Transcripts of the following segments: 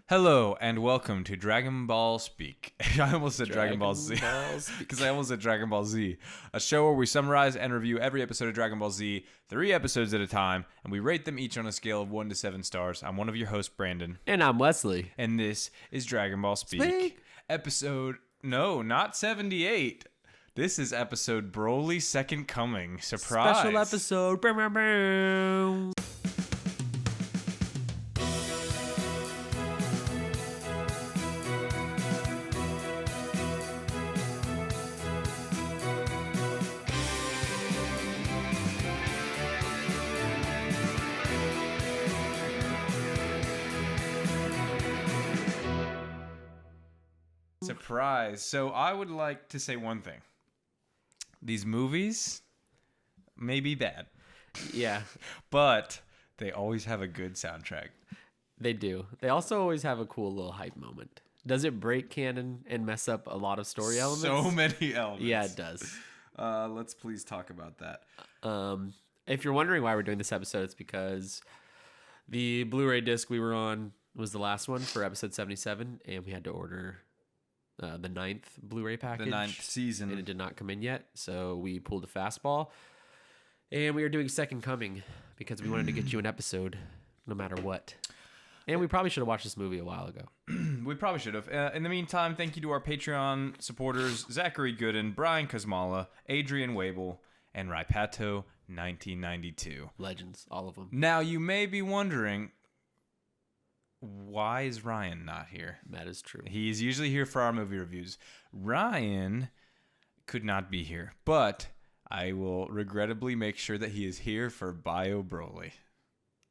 Hello and welcome to Dragon Ball Speak. I almost said Dragon Ball Z because I almost said Dragon Ball Z, a show where we summarize and review every episode of Dragon Ball Z, 3 episodes at a time, and we rate them each on a scale of 1 to 7 stars. I'm one of your hosts, Brandon. And I'm Wesley. And this is Dragon Ball Speak. Not 78. This is episode Broly's Second Coming. Surprise. Special episode. Bow, bow, bow. Surprise. So I would like to say one thing. These movies may be bad. Yeah. But they always have a good soundtrack. They do. They also always have a cool little hype moment. Does it break canon and mess up a lot of story elements? So many elements. Yeah, it does. Let's please talk about that. If you're wondering why we're doing this episode, it's because the Blu-ray disc we were on was the last one for episode 77, and we had to order the 9th Blu-ray package. The 9th season. And it did not come in yet, so we pulled a fastball. And we are doing Second Coming because we wanted to get you an episode no matter what. And we probably should have watched this movie a while ago. We probably should have. In the meantime, thank you to our Patreon supporters, Zachary Gooden, Brian Kosmala, Adrian Wabel, and Raipato 1992. Legends, all of them. Now, you may be wondering, why is Ryan not here? That is true. He's usually here for our movie reviews. Ryan could not be here, but I will regrettably make sure that he is here for Bio Broly.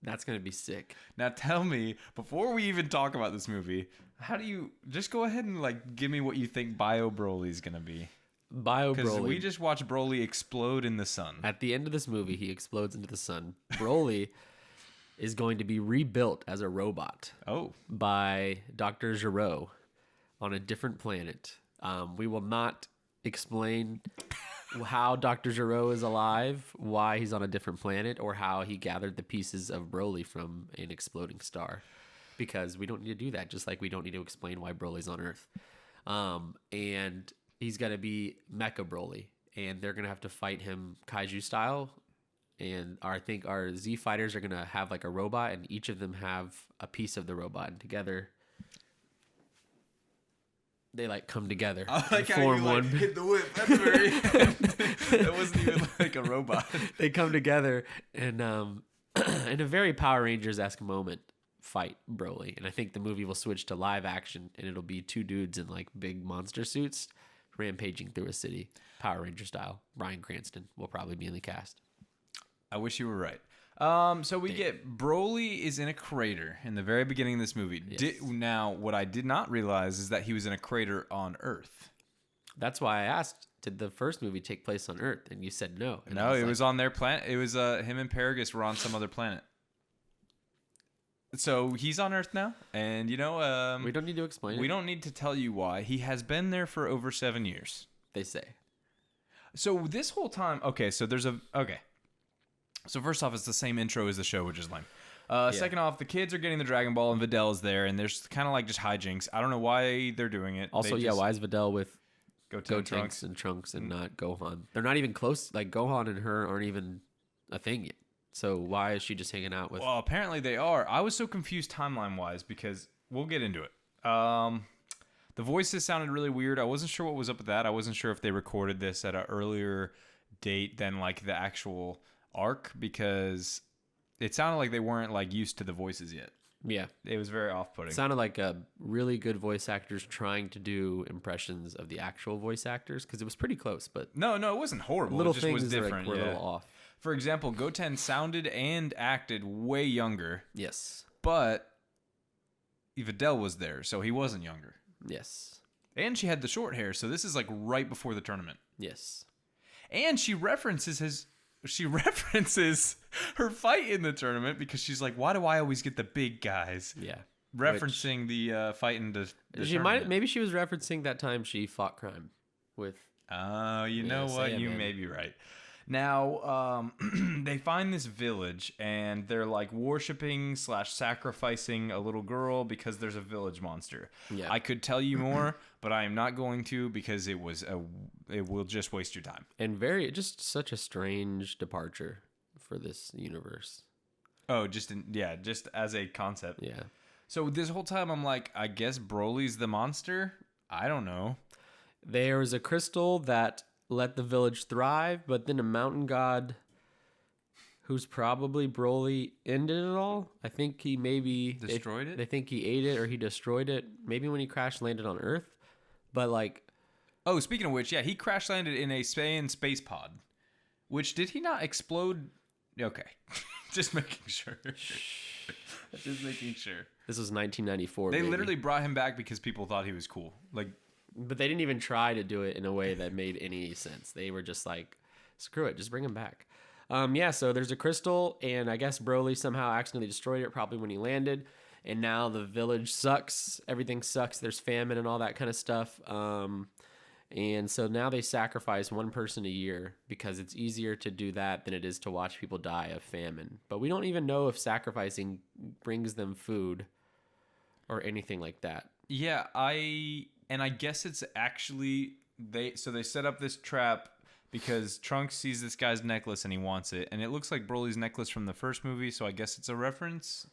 That's going to be sick. Now tell me, before we even talk about this movie, how do you just go ahead and give me what you think Bio Broly is going to be? Bio Broly. Because we just watched Broly explode in the sun. At the end of this movie, he explodes into the sun. Broly is going to be rebuilt as a robot by Dr. Gero on a different planet. We will not explain how Dr. Gero is alive, why he's on a different planet, or how he gathered the pieces of Broly from an exploding star. Because we don't need to do that, just like we don't need to explain why Broly's on Earth. And he's going to be Mecha Broly, and they're going to have to fight him kaiju style. And I think our Z fighters are going to have a robot, and each of them have a piece of the robot. And together, they come together. I like how form you one. Hit the whip. That's very That wasn't even like a robot. They come together and in a very Power Rangers-esque moment, fight Broly. And I think the movie will switch to live action, and it'll be two dudes in big monster suits rampaging through a city, Power Ranger style. Bryan Cranston will probably be in the cast. I wish you were right. So we get Broly is in a crater in the very beginning of this movie. Yes. Now, what I did not realize is that he was in a crater on Earth. That's why I asked, did the first movie take place on Earth? And you said no. And No, it was on their planet. It was him and Paragus were on some other planet. So he's on Earth now, and we don't need to explain it. We don't need to tell you why. He has been there for over 7 years. They say. So this whole time, So first off, it's the same intro as the show, which is lame. Second off, the kids are getting the Dragon Ball, and Videl is there, and there's kind of just hijinks. I don't know why they're doing it. Also, why is Videl with Gotenks and Trunks and not Gohan? They're not even close. Gohan and her aren't even a thing yet. So why is she just hanging out with... Well, apparently they are. I was so confused timeline-wise because we'll get into it. The voices sounded really weird. I wasn't sure what was up with that. I wasn't sure if they recorded this at an earlier date than the actual arc, because it sounded like they weren't used to the voices yet. Yeah. It was very off-putting. It sounded like really good voice actors trying to do impressions of the actual voice actors, because it was pretty close, but... No, it wasn't horrible. Little it just things was different. were a little off. For example, Goten sounded and acted way younger. Yes. But Videl was there, so he wasn't younger. Yes. And she had the short hair, so this is right before the tournament. Yes. And she references her fight in the tournament because she's like, why do I always get the big guys? Yeah. Referencing the fight in the tournament. Maybe she was referencing that time she fought crime with... Oh, you know what? You may be right. Now, they find this village, and they're like worshiping / sacrificing a little girl because there's a village monster. Yeah. I could tell you more, but I am not going to because it will just waste your time. And just such a strange departure for this universe. Oh, just as a concept. Yeah. So this whole time I'm like, I guess Broly's the monster? I don't know. There was a crystal that let the village thrive, but then a mountain god who's probably Broly ended it all. I think he maybe destroyed it. They think he ate it or he destroyed it. Maybe when he crash landed on Earth. But like, oh, speaking of which, yeah, he crash landed in a space pod. Which did he not explode? Okay, just making sure. Just making sure. This was 1994. They literally brought him back because people thought he was cool. Like, but they didn't even try to do it in a way that made any sense. They were just like, screw it, just bring him back. Yeah, so there's a crystal, and I guess Broly somehow accidentally destroyed it probably when he landed, and now the village sucks. Everything sucks. There's famine and all that kind of stuff. And so now they sacrifice one person a year because it's easier to do that than it is to watch people die of famine. But we don't even know if sacrificing brings them food or anything like that. Yeah, I guess it's actually they set up this trap because Trunks sees this guy's necklace and he wants it, and it looks like Broly's necklace from the first movie, so I guess it's a reference.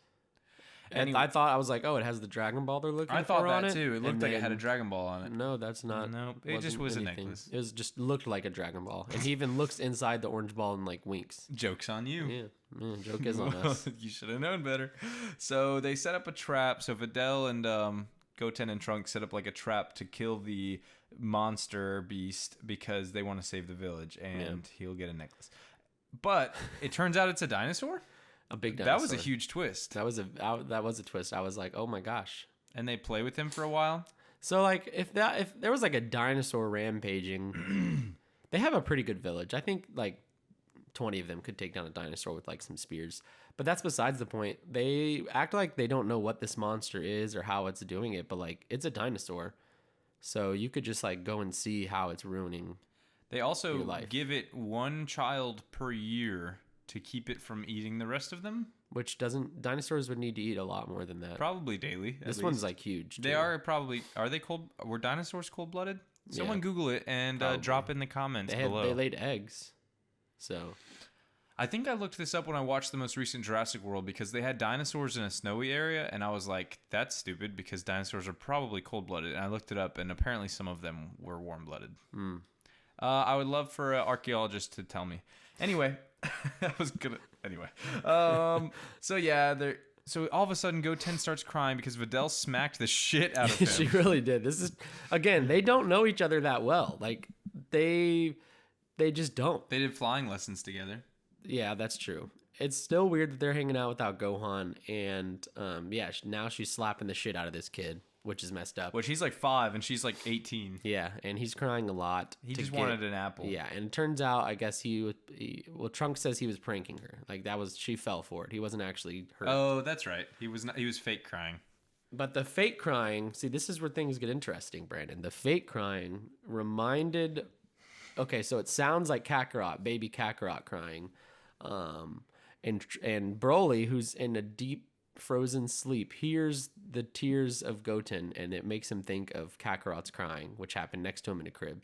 And I thought, I was like, oh, it has the Dragon Ball they're looking for on it. I thought that too. It looked like it had a Dragon Ball on it. No, that's not. No, it just was anything. A necklace. It was just looked like a Dragon Ball, and he even looks inside the orange ball and like winks. Joke's on you. Yeah, joke is on us. You should have known better. So they set up a trap. So Videl and Goten and Trunks set up like a trap to kill the monster beast because they want to save the village, and he'll get a necklace. But it turns out it's a dinosaur. A big dinosaur. That was a huge twist. That was a twist. I was like, oh my gosh. And they play with him for a while. So like, if there was like a dinosaur rampaging, they have a pretty good village. I think like 20 of them could take down a dinosaur with like some spears. But that's besides the point. They act like they don't know what this monster is or how it's doing it, but like it's a dinosaur. So you could just like go and see how it's ruining. They also give it one child per year to keep it from eating the rest of them. Which dinosaurs would need to eat a lot more than that. Probably daily. This one's like huge. They were dinosaurs cold-blooded? Someone Google it and drop in the comments below. They laid eggs. So I think I looked this up when I watched the most recent Jurassic World because they had dinosaurs in a snowy area, and I was like, that's stupid because dinosaurs are probably cold-blooded. And I looked it up, and apparently some of them were warm-blooded. I would love for an archaeologist to tell me. Anyway, so yeah, so all of a sudden Goten starts crying because Videl smacked the shit out of him. She really did. This is, again, they don't know each other that well. Like they just don't. They did flying lessons together. Yeah, that's true. It's still weird that they're hanging out without Gohan, and now she's slapping the shit out of this kid, which is messed up. Which he's like 5 and she's like 18. Yeah, and he's crying a lot. He just wanted an apple. Yeah, and it turns out, I guess Trunks says he was pranking her. Like she fell for it. He wasn't actually hurt. Oh, that's right. He was fake crying. But the fake crying, see, this is where things get interesting, Brandon. The fake crying reminded, okay, so it sounds like Kakarot, baby Kakarot crying. And Broly, who's in a deep frozen sleep, hears the tears of Goten, and it makes him think of Kakarot's crying, which happened next to him in a crib.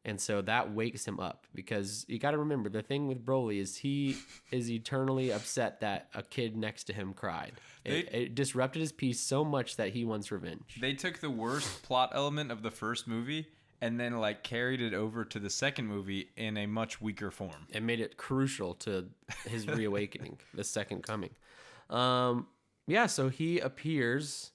And so that wakes him up, because you got to remember, the thing with Broly is he is eternally upset that a kid next to him cried. It disrupted his peace so much that he wants revenge. They took the worst plot element of the first movie and then like carried it over to the second movie in a much weaker form. It made it crucial to his reawakening, the second coming. Yeah, so he appears,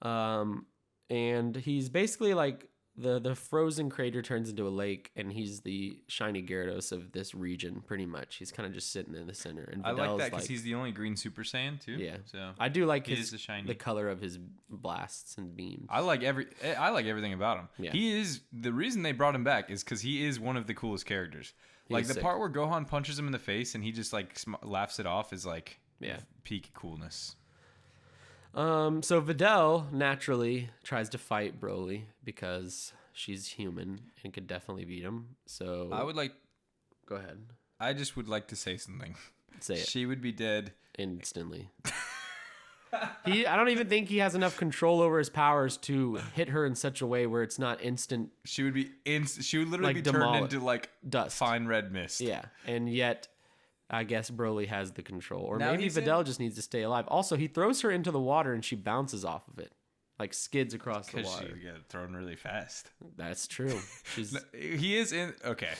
and he's basically like the frozen crater turns into a lake, and he's the shiny Gyarados of this region, pretty much. He's kind of just sitting in the center. And I like that because he's the only green Super Saiyan too. Yeah, so I do like the color of his blasts and beams. I like everything about him. Yeah. He is the reason they brought him back is because he is one of the coolest characters. Like the part where Gohan punches him in the face and he just like laughs it off is like peak coolness. So Videl naturally tries to fight Broly because she's human and could definitely beat him. So I would like. Go ahead. I just would like to say something. Say it. She would be dead instantly. I don't even think he has enough control over his powers to hit her in such a way where it's not instant. She would be She would literally Like be turned into like dust, fine red mist. Yeah, and yet I guess Broly has the control, or Now maybe Videl just needs to stay alive. Also, he throws her into the water and she bounces off of it, like skids across the water. Because she got thrown really fast. That's true. He is in. Okay,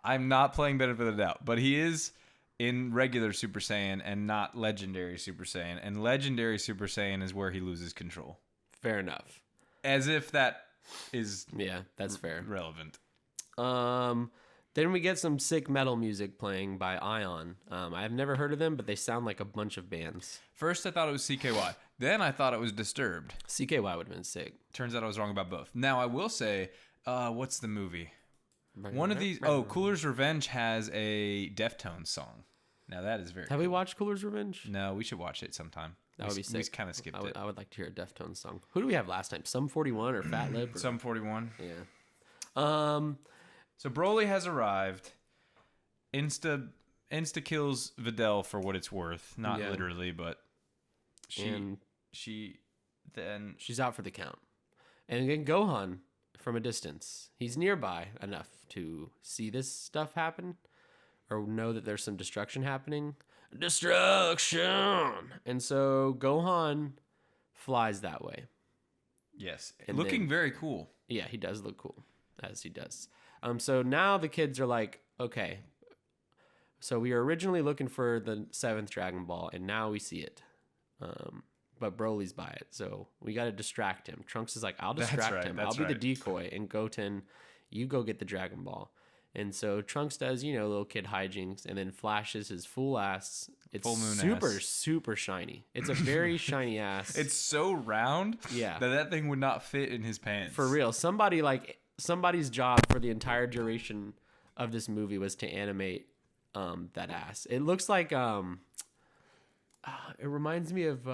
I'm not playing benefit of the doubt, but he is in regular Super Saiyan and not legendary Super Saiyan. And legendary Super Saiyan is where he loses control. Fair enough. As if that is that's fair. Relevant. Then we get some sick metal music playing by Ion. I've never heard of them, but they sound like a bunch of bands. First, I thought it was CKY. Then I thought it was Disturbed. CKY would have been sick. Turns out I was wrong about both. Now, I will say, what's the movie? One of these... Oh, Cooler's Revenge has a Deftones song. Now, that is very Have we watched Cooler's Revenge? No, we should watch it sometime. That would be sick. We kind of skipped it. I would like to hear a Deftones song. Who do we have last time? Sum 41 or Fat Lip? Sum 41. Yeah. So Broly has arrived. Insta kills Videl for what it's worth. Not literally, but she's out for the count. And again, Gohan from a distance. He's nearby enough to see this stuff happen or know that there's some destruction happening. Destruction! And so Gohan flies that way. Yes. And looking very cool. Yeah, he does look cool, as he does. So now the kids are like, okay, so we were originally looking for the 7th Dragon Ball, and now we see it. But Broly's by it, so we got to distract him. Trunks is like, I'll distract him. I'll be the decoy. And Goten, you go get the Dragon Ball. And so Trunks does, little kid hijinks, and then flashes his full ass. It's full moon super shiny. It's a very shiny ass. It's so round that thing would not fit in his pants. For real. Somebody's job for the entire duration of this movie was to animate that ass. It looks like it reminds me of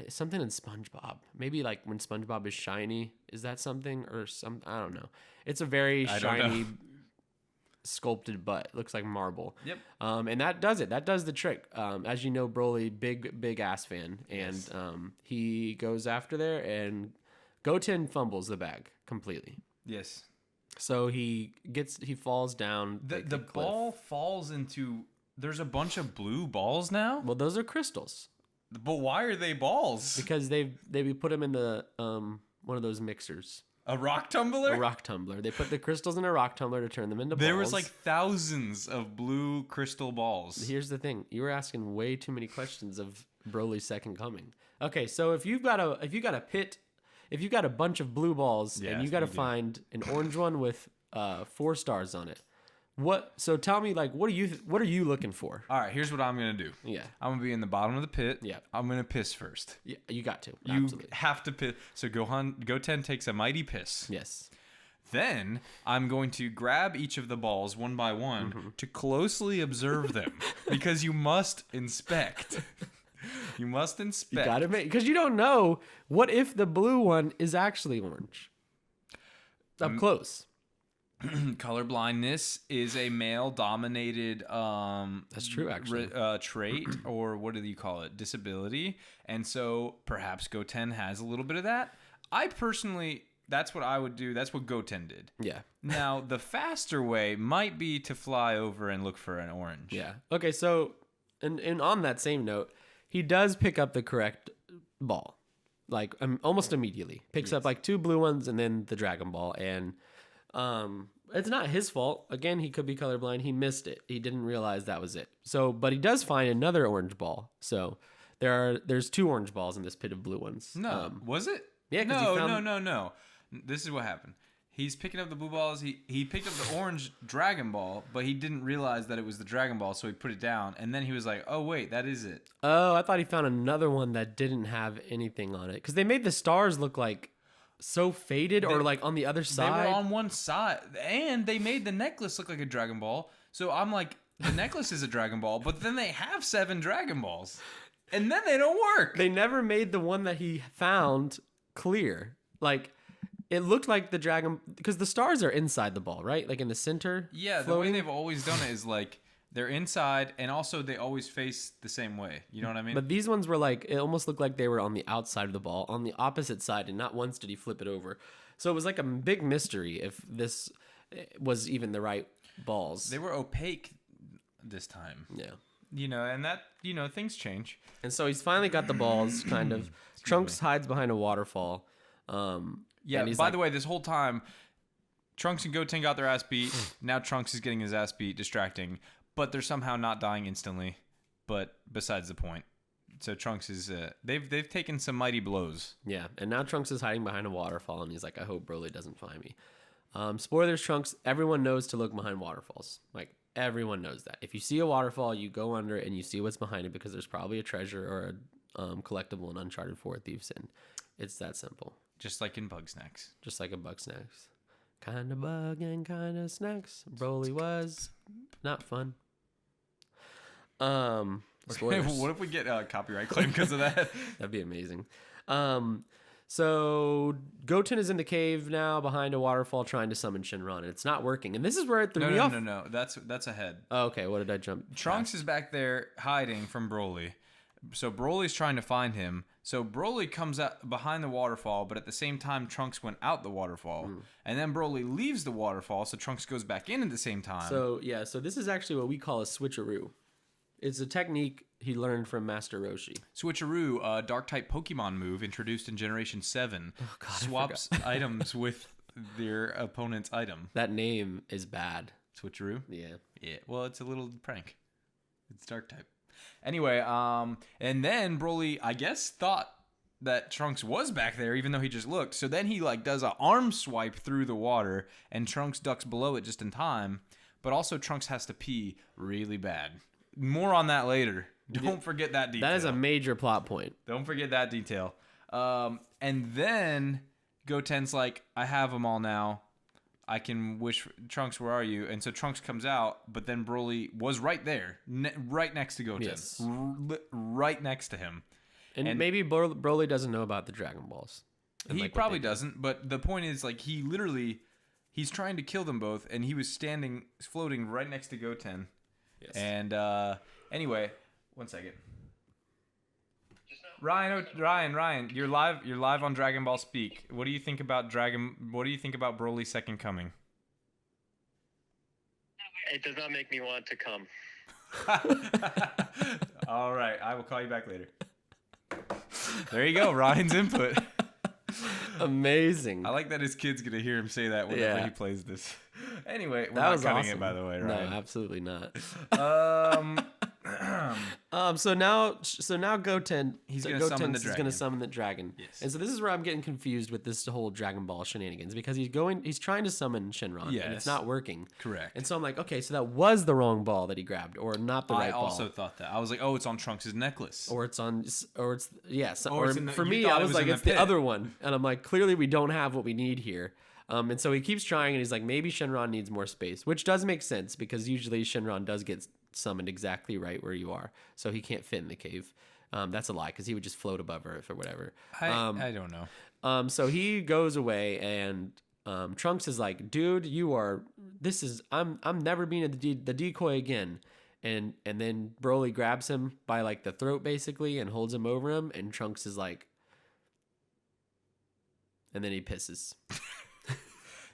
something in SpongeBob. Maybe like when SpongeBob is shiny. Is that something or some? I don't know. It's a very shiny sculpted butt. It looks like marble. Yep. And that does it. That does the trick. As you know, Broly, big ass fan, and he goes after there, and Goten fumbles the bag completely. Yes. So he falls down. The ball falls into. There's a bunch of blue balls now. Well, those are crystals. But why are they balls? Because they put them in the one of those mixers. A rock tumbler? A rock tumbler. They put the crystals in a rock tumbler to turn them into balls. There was like thousands of blue crystal balls. Here's the thing: you were asking way too many questions of Broly's second coming. Okay, so if you've got a bunch of blue balls and you got to find an orange one with 4 stars on it. So tell me, like, what are you looking for? All right, here's what I'm gonna do. Yeah, I'm gonna be in the bottom of the pit. Yeah, I'm gonna piss first. Yeah, you got to. You absolutely have to piss. So Goten takes a mighty piss. Yes. Then I'm going to grab each of the balls one by one to closely observe them because you must inspect. You must inspect. You gotta because you don't know what if the blue one is actually orange. Up close. Colorblindness is a male-dominated that's true actually trait, or what do you call it, disability, and so perhaps Goten has a little bit of that. I personally, that's what I would do. That's what Goten did. Yeah. Now the faster way might be to fly over and look for an orange. Yeah. Okay. So, and on that same note, he does pick up the correct ball, like almost immediately. Picks up like 2 blue ones and then the Dragon Ball, and it's not his fault. Again, he could be colorblind. He missed it. He didn't realize that was it. So, but he does find another orange ball. So there's 2 orange balls in this pit of blue ones. No, was it? Yeah. No. This is what happened. He's picking up the blue balls. He picked up the orange Dragon Ball, but he didn't realize that it was the Dragon Ball, so he put it down. And then he was like, "Oh wait, that is it." Oh, I thought he found another one that didn't have anything on it because they made the stars look like so faded, or like on the other side. They were on one side, and they made the necklace look like a Dragon Ball. So I'm like, the necklace is a Dragon Ball, but then they have 7 Dragon Balls, and then they don't work. They never made the one that he found clear. Like, it looked like the Dragon, because the stars are inside the ball, right? Like in the center. Yeah, floating. the way they've always done it is like They're inside, and also they always face the same way. You know what I mean? But these ones were like, it almost looked like they were on the outside of the ball, on the opposite side, and not once did he flip it over. So it was like a big mystery if this was even the right balls. They were opaque this time. Yeah. And that, things change. And so he's finally got the balls, kind of. Trunks hides behind a waterfall. Yeah, by the way, this whole time, Trunks and Goten got their ass beat. Now Trunks is getting his ass beat, distracting. But they're somehow not dying instantly. But besides the point. So Trunks is... they've taken some mighty blows. Yeah, and now Trunks is hiding behind a waterfall, and he's like, I hope Broly doesn't find me. Spoilers, Trunks, everyone knows to look behind waterfalls. Like, everyone knows that. If you see a waterfall, you go under it and you see what's behind it because there's probably a treasure or a collectible in Uncharted 4 Thieves End. It's that simple. Just like in Bug Snacks. Just like a Bug Snacks. Kind of bug and kind of snacks. Broly was not fun. Spoilers. What if we get a copyright claim because of that? That'd be amazing. So Goten is in the cave now behind a waterfall trying to summon Shenron, and it's not working. And this is where it threw me off. No. That's ahead. Oh, okay, what did I jump? Trunks is back there hiding from Broly. So Broly's trying to find him. So Broly comes out behind the waterfall, but at the same time, Trunks went out the waterfall. And then Broly leaves the waterfall, so Trunks goes back in at the same time. So this is actually what we call a switcheroo. It's a technique he learned from Master Roshi. Switcheroo, a Dark-type Pokemon move introduced in Generation 7. Oh, God, swaps items with their opponent's item. That name is bad. Switcheroo? Yeah. Yeah, well, it's a little prank. It's Dark-type. Anyway, and then Broly, I guess, thought that Trunks was back there, even though he just looked. So then he, does an arm swipe through the water, and Trunks ducks below it just in time. But also, Trunks has to pee really bad. More on that later. Don't forget that detail. That is a major plot point. Don't forget that detail. And then Goten's like, I have them all now. I can wish Trunks, where are you? And so Trunks comes out, but then Broly was right there, right next to Goten. Yes. Right next to him. And maybe Broly doesn't know about the Dragon Balls. He probably doesn't, but the point is, he's trying to kill them both, and he was floating right next to Goten. Yes. And anyway, one second. Ryan, you're live on Dragon Ball Speak. What do you think about Broly's second coming? It does not make me want to come. All right, I will call you back later. There you go, Ryan's input. Amazing. I like that his kid's gonna hear him say that whenever he plays this. Anyway, we're that not cutting it, by the way, right? No, absolutely not. So now Goten, he's going to summon the dragon. He's going to summon the dragon. Yes. And so this is where I'm getting confused with this whole Dragon Ball shenanigans because he's trying to summon Shenron, and it's not working. Correct. And so I'm like, okay, so that was the wrong ball that he grabbed, or not the right ball. I also thought that. I was like, oh, it's on Trunks' necklace, for me, I was like, it's the other one, and I'm like, clearly we don't have what we need here. And so he keeps trying, and he's like, maybe Shenron needs more space, which does make sense because usually Shenron does get summoned exactly right where you are, so he can't fit in the cave. That's a lie because he would just float above Earth or whatever. I don't know. So he goes away, and Trunks is like, dude, I'm never being the decoy again. And then Broly grabs him by the throat basically and holds him over him, and Trunks is like, and then he pisses.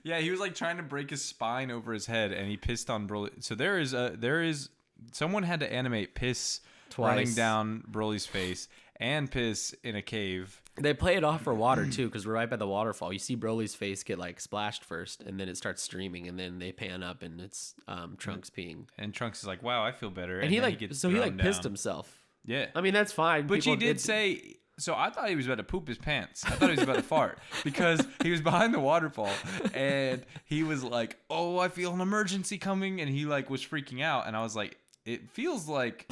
Yeah, he was trying to break his spine over his head, and he pissed on Broly. So there is someone had to animate piss twice running down Broly's face and piss in a cave. They play it off for water too, because we're right by the waterfall. You see Broly's face get splashed first, and then it starts streaming, and then they pan up, and it's Trunks peeing. And Trunks is like, "Wow, I feel better." And he pissed himself. Yeah, I mean that's fine. But he did say. So I thought he was about to poop his pants. I thought he was about to fart because he was behind the waterfall and he was like, "Oh, I feel an emergency coming," and he was freaking out. And I was like, "It feels like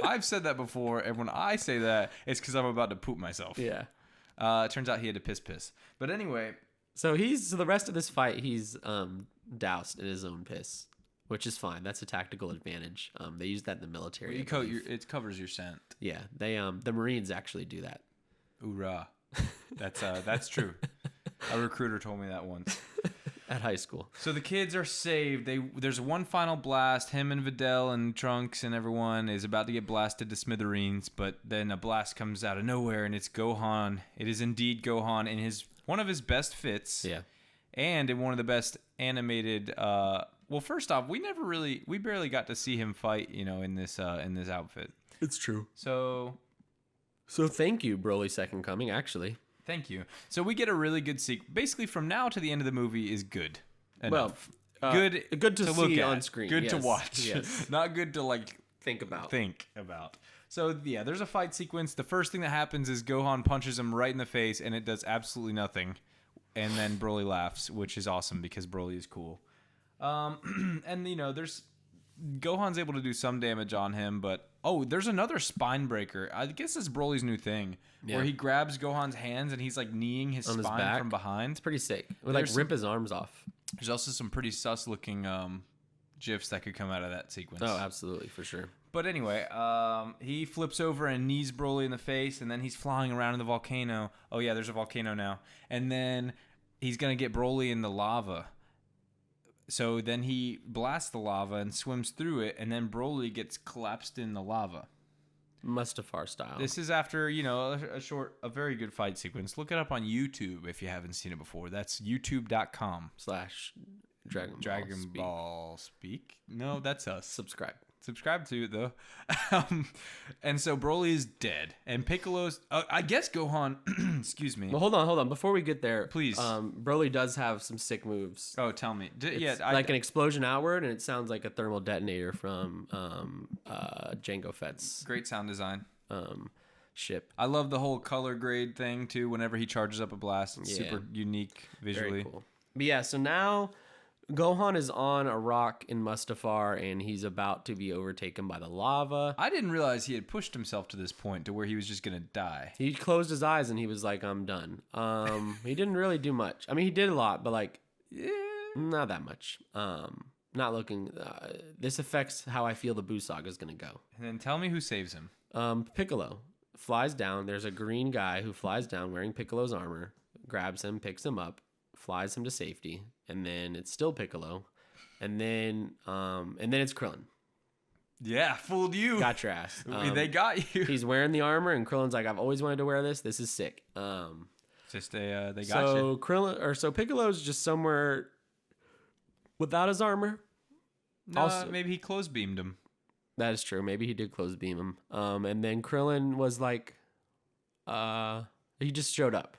I've said that before, and when I say that, it's because I'm about to poop myself." Yeah. It turns out he had to piss. But anyway, so the rest of this fight he's doused in his own piss, which is fine. That's a tactical advantage. They use that in the military. It covers your scent. Yeah, they the Marines actually do that. Hoorah! That's true. A recruiter told me that once. at high school. So the kids are saved. There's one final blast. Him and Videl and Trunks and everyone is about to get blasted to smithereens, but then a blast comes out of nowhere, and it's Gohan. It is indeed Gohan in one of his best fits. Yeah. And in one of the best animated. Well, first off, we barely got to see him fight. In this outfit. It's true. So thank you, Broly Second Coming. Actually. Thank you. So we get a really good sequence. Basically, from now to the end of the movie is good enough. Well, good to look see at. on screen. Good yes. to watch. Yes. Not good to think about. So yeah, there's a fight sequence. The first thing that happens is Gohan punches him right in the face, and it does absolutely nothing. And then Broly laughs, which is awesome because Broly is cool. And there's Gohan's able to do some damage on him, but there's another spine breaker. I guess it's Broly's new thing, where he grabs Gohan's hands and he's kneeing his on spine his from behind. It's pretty sick. It would rip his arms off. There's also some pretty sus looking gifs that could come out of that sequence. Oh, absolutely, for sure. But anyway, he flips over and knees Broly in the face, and then he's flying around in the volcano. Oh yeah, there's a volcano now. And then he's gonna get Broly in the lava. So then he blasts the lava and swims through it, and then Broly gets collapsed in the lava. Mustafar style. This is after, a very good fight sequence. Look it up on YouTube if you haven't seen it before. That's youtube.com/Dragonball Speak. No, that's us. Subscribe to it, though. And so Broly is dead. And Piccolo's... I guess Gohan... excuse me. Well, hold on. Before we get there... Please. Broly does have some sick moves. Oh, tell me. It's an explosion outward, and it sounds like a thermal detonator from Jango Fett's... Great sound design. Ship. I love the whole color grade thing, too. Whenever he charges up a blast, it's super unique visually. Very cool. But yeah, so now... Gohan is on a rock in Mustafar, and he's about to be overtaken by the lava. I didn't realize he had pushed himself to this point to where he was just going to die. He closed his eyes, and he was like, I'm done. He didn't really do much. I mean, he did a lot, but, not that much. Not looking... this affects how I feel the Buu Saga is going to go. And then tell me who saves him. Piccolo flies down. There's a green guy who flies down wearing Piccolo's armor, grabs him, picks him up, flies him to safety, and then it's still Piccolo, and then it's Krillin. Yeah, fooled you. Got your ass. They got you. He's wearing the armor, and Krillin's like, I've always wanted to wear this. This is sick. They got you. So Piccolo's just somewhere without his armor. No, also, maybe he close beamed him. That is true. Maybe he did close beam him. And then Krillin was like, he just showed up.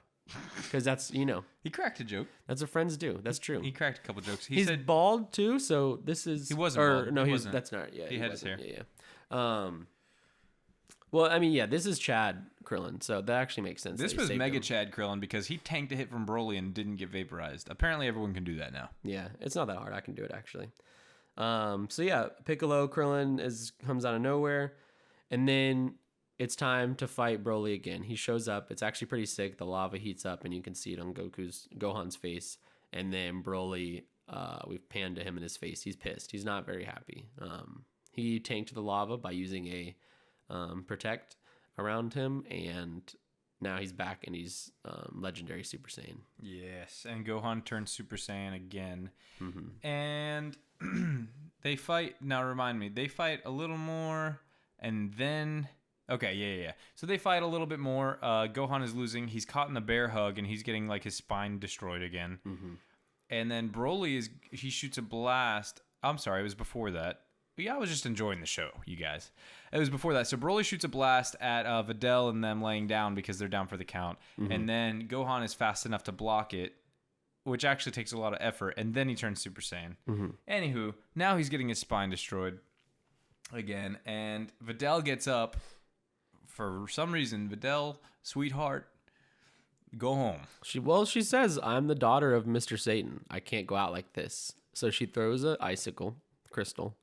Because that's, He cracked a joke. That's what friends do. That's true. He cracked a couple jokes. He's said bald too, so this is... He wasn't bald. No, that's not... Yeah, he had his hair. Yeah. Well, I mean, yeah, this is Chad Krillin, so that actually makes sense. This was Mega Chad Krillin because he tanked a hit from Broly and didn't get vaporized. Apparently, everyone can do that now. Yeah, it's not that hard. I can do it, actually. So yeah, Piccolo Krillin comes out of nowhere, and then... It's time to fight Broly again. He shows up. It's actually pretty sick. The lava heats up, and you can see it on Gohan's face. And then Broly, we've panned to him in his face. He's pissed. He's not very happy. He tanked the lava by using a protect around him, and now he's back, and he's legendary Super Saiyan. Yes, and Gohan turns Super Saiyan again. Mm-hmm. And they fight. Now remind me, they fight a little more, and then... Okay, yeah. So they fight a little bit more. Gohan is losing. He's caught in the bear hug, and he's getting his spine destroyed again. Mm-hmm. And then Broly he shoots a blast. I'm sorry, it was before that. Yeah, I was just enjoying the show, you guys. It was before that. So Broly shoots a blast at Videl and them laying down because they're down for the count. Mm-hmm. And then Gohan is fast enough to block it, which actually takes a lot of effort. And then he turns Super Saiyan. Mm-hmm. Anywho, now he's getting his spine destroyed again. And Videl gets up. For some reason, Videl, sweetheart, go home. She says, I'm the daughter of Mr. Satan. I can't go out like this. So she throws an icicle crystal.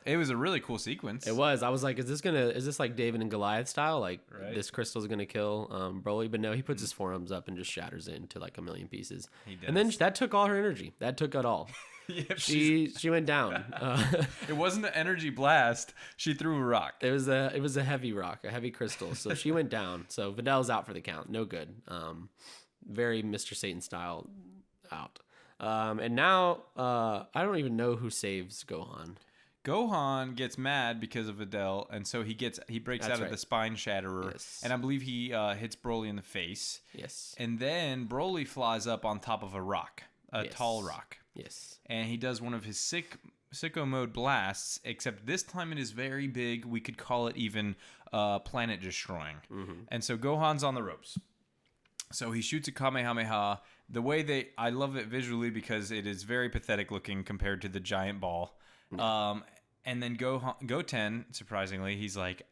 It was a really cool sequence. It was. I was like, is this like David and Goliath style? Like right. This crystal's gonna kill Broly, but no, he puts his forearms up and just shatters it into like a million pieces. He does. And then that took all her energy. That took it all. Yep, she went down. It wasn't an energy blast. She threw a rock. It was a heavy rock, a heavy crystal. So she went down. So Videl's out for the count. No good. Very Mr. Satan style out. And now I don't even know who saves Gohan. Gohan gets mad because of Videl, and so he breaks out of the spine shatterer, and I believe he hits Broly in the face. Yes. And then Broly flies up on top of a rock, a tall rock. Yes. And he does one of his sicko mode blasts, except this time it is very big. We could call it even planet destroying. Mm-hmm. And so Gohan's on the ropes. So he shoots a kamehameha. I love it visually because it is very pathetic looking compared to the giant ball. And then Goten, surprisingly, he's like,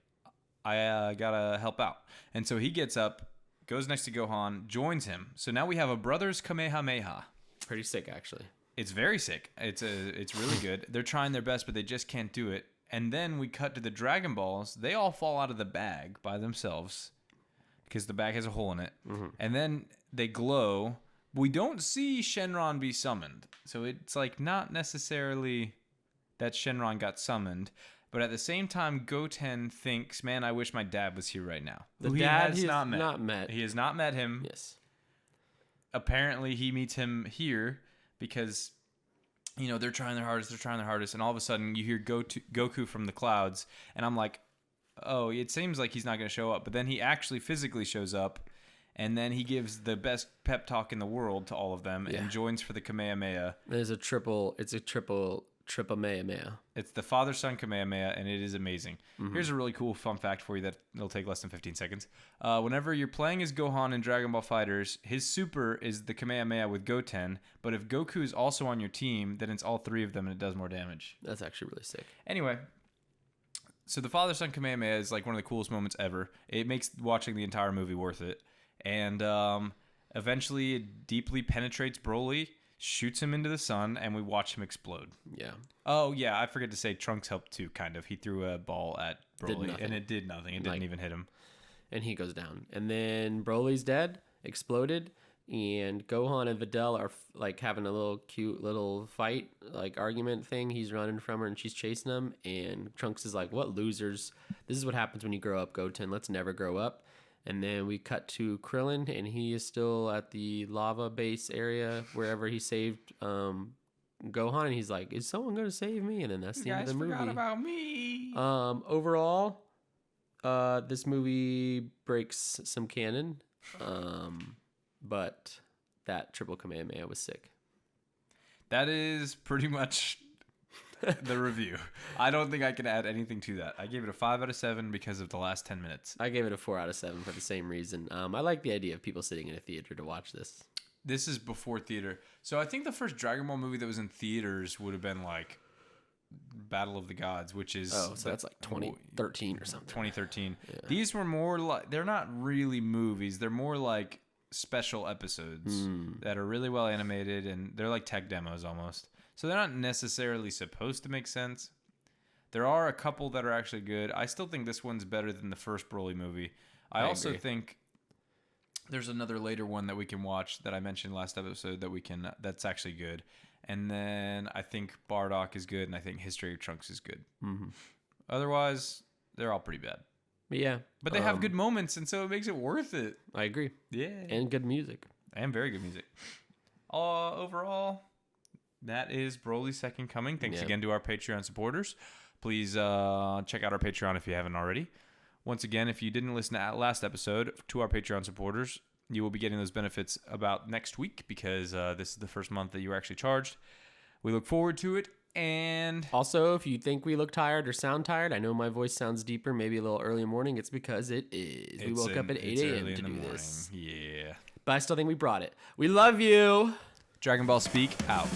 I gotta help out. And so he gets up, goes next to Gohan, joins him. So now we have a brothers kamehameha. Pretty sick, actually. It's very sick. It's really good. They're trying their best, but they just can't do it. And then we cut to the Dragon Balls. They all fall out of the bag by themselves because the bag has a hole in it. Mm-hmm. And then they glow. We don't see Shenron be summoned. So it's like not necessarily that Shenron got summoned. But at the same time, Goten thinks, man, I wish my dad was here right now. He has not met. He has not met him. Yes. Apparently, he meets him here because, they're trying their hardest. And all of a sudden, you hear Goku from the clouds. And I'm like, oh, it seems like he's not going to show up. But then he actually physically shows up. And then he gives the best pep talk in the world to all of them and joins for the Kamehameha. It's a triple Kamehameha. It's the father-son Kamehameha, and it is amazing. Mm-hmm. Here's a really cool fun fact for you that it'll take less than 15 seconds. Whenever you're playing as Gohan in Dragon Ball FighterZ, his super is the Kamehameha with Goten, but if Goku is also on your team, then it's all three of them and it does more damage. That's actually really sick. Anyway, so the father-son Kamehameha is like one of the coolest moments ever. It makes watching the entire movie worth it. And eventually it deeply penetrates Broly, shoots him into the sun, and we watch him explode. Yeah. Oh, yeah, I forgot to say Trunks helped too, kind of. He threw a ball at Broly, and it did nothing. It didn't even hit him. And he goes down. And then Broly's dead, exploded, and Gohan and Videl are like having a little cute little fight, like argument thing. He's running from her, and she's chasing him, and Trunks is like, what losers. This is what happens when you grow up, Goten. Let's never grow up. And then we cut to Krillin, and he is still at the lava base area wherever he saved Gohan. And he's like, "Is someone going to save me?" And then that's the end of the movie. You guys forgot about me. Overall, this movie breaks some canon, but that triple Kamehameha was sick. That is pretty much the review. I don't think I can add anything to that. I gave it a 5 out of 7 because of the last 10 minutes. I gave it a 4 out of 7 for the same reason. I like the idea of people sitting in a theater to watch this. This is before theater. So I think the first Dragon Ball movie that was in theaters would have been like Battle of the Gods, which is... Oh, so that's like 2013 or something. 2013. Yeah. These were more like... They're not really movies. They're more like special episodes that are really well animated, and they're like tech demos almost. So they're not necessarily supposed to make sense. There are a couple that are actually good. I still think this one's better than the first Broly movie. I also agree. Think there's another later one that we can watch that I mentioned last episode that's actually good. And then I think Bardock is good, and I think History of Trunks is good. Mm-hmm. Otherwise, they're all pretty bad. Yeah. But they have good moments, and so it makes it worth it. I agree. Yeah. And good music. And very good music. Overall... That is Broly's Second Coming. Thanks again to our Patreon supporters. Please check out our Patreon if you haven't already. Once again, if you didn't listen to last episode, to our Patreon supporters, you will be getting those benefits about next week because this is the first month that you were actually charged. We look forward to it. And also, if you think we look tired or sound tired, I know my voice sounds deeper, maybe a little early in the morning. It's because it is. We woke up at 8 a.m. to do this. Yeah. But I still think we brought it. We love you. Dragon Ball Speak out.